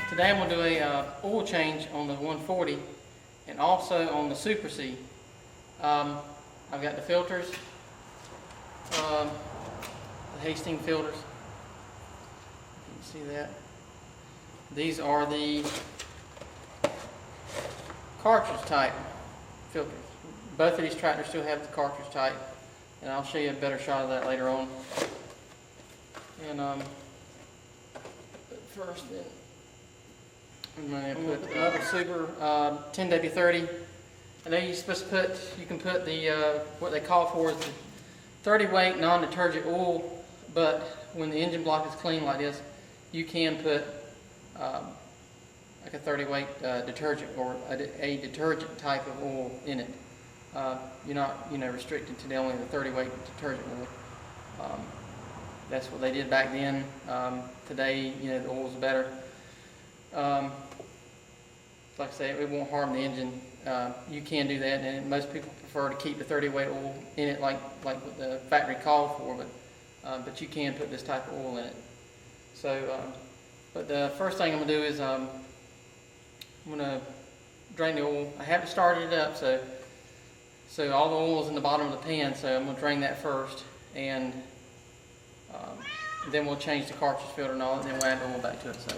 Today I'm going to do a oil change on the 140 and also on the Super C. I've got the filters, the Hastings filters. You can see that. These are the cartridge type filters. Both of these tractors still have the cartridge type, and I'll show you a better shot of that later on. And but first, then I'm going to put another Super 10W30. I know you're supposed to put, you can put the what they call for is the 30 weight non-detergent oil, but when the engine block is clean like this, you can put like a 30 weight detergent or a detergent type of oil in it. You're not, restricted to only the 30 weight detergent oil. That's what they did back then. Today, the oil's better. Like I say, it won't harm the engine. You can do that, and most people prefer to keep the 30 weight oil in it, like what the factory called for. But you can put this type of oil in it. So, but the first thing I'm gonna do is I'm gonna drain the oil. I haven't started it up, so all the oil is in the bottom of the pan. So I'm gonna drain that first, and then we'll change the cartridge filter and all, and then we'll add the oil back to it. So.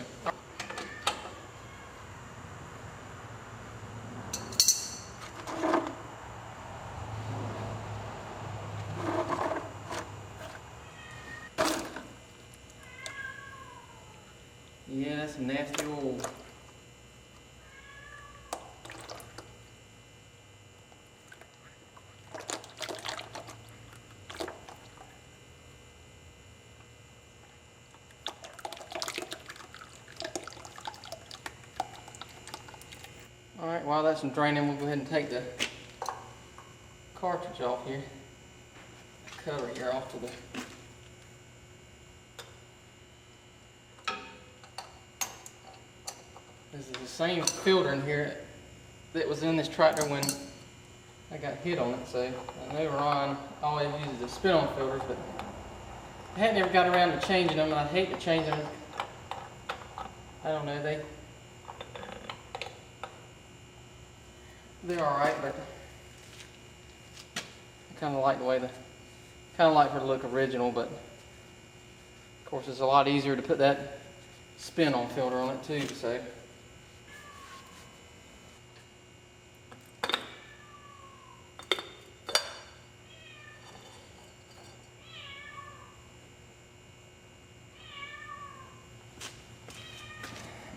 Yeah, that's some nasty oil. Alright, while that's draining, we'll go ahead and take the cartridge off here. Cover here off to the This is the same filter in here that was in this tractor when I got hit on it. So I know Ron always uses the spin-on filters, but I hadn't ever got around to changing them. I hate to change them. I don't know, they're alright, but I kind of like the way her to look original. But of course, it's a lot easier to put that spin-on filter on it too. So.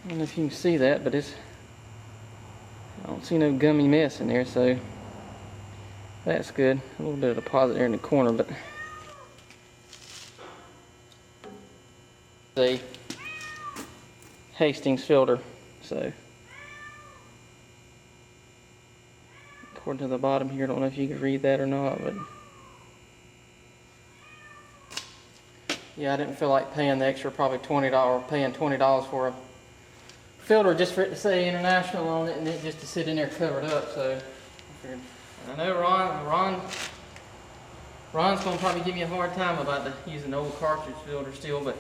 I don't know if you can see that, but I don't see no gummy mess in there, so that's good. A little bit of deposit there in the corner, but a Hastings filter. So according to the bottom here, I don't know if you can read that or not, but yeah, I didn't feel like paying the extra, probably $20, paying $20 for a filter just for it to say international on it, and it just to sit in there covered up. So I figured, I know Ron's gonna probably give me a hard time about using the old cartridge filter still, but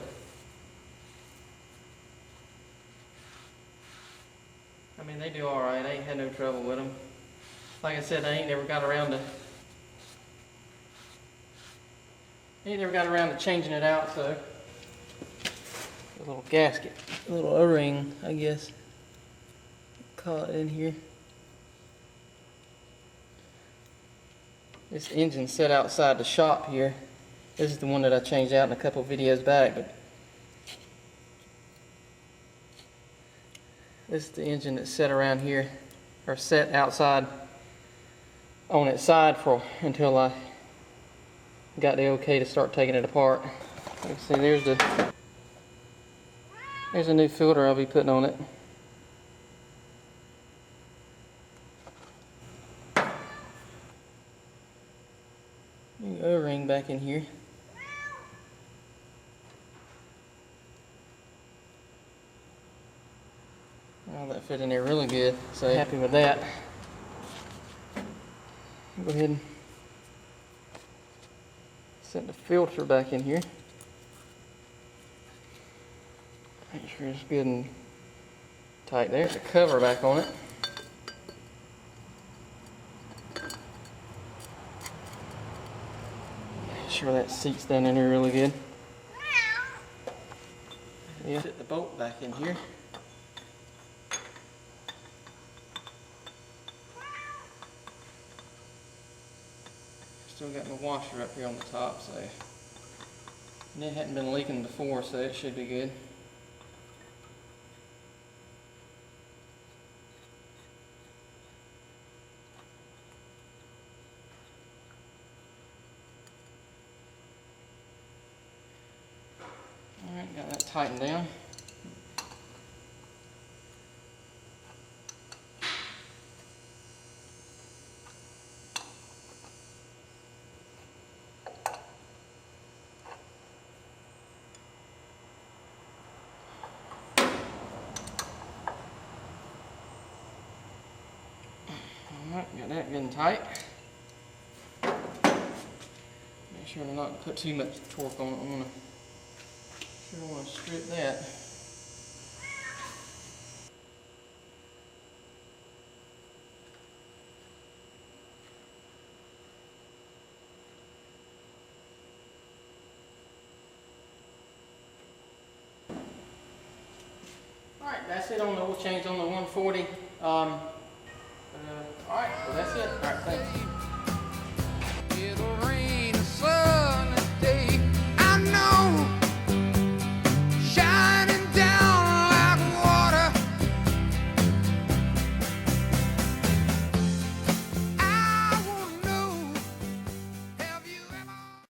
I mean, they do all right. I ain't had no trouble with them. Like I said, I ain't never got around to changing it out. So a little gasket, a little O-ring, I guess, call it in here. This engine's set outside the shop here. This is the one that I changed out in a couple videos back, but this is the engine that's set around here, or set outside on its side until I got the okay to start taking it apart. You can see there's a new filter I'll be putting on it. New O-ring back in here. Oh, that fit in there really good, so happy with that. Go ahead and set the filter back in here. Make sure it's good and tight. There's the cover back on it. Make sure that seat's down in there really good. Yeah, put the bolt back in here. Still got my washer up here on the top, so and it hadn't been leaking before, so it should be good. Alright, got that tightened down. Alright, got that getting tight. Make sure to not put too much torque on it. I want to strip that. Alright, that's it on the oil change on the 140. Alright, well that's it. Alright, thanks.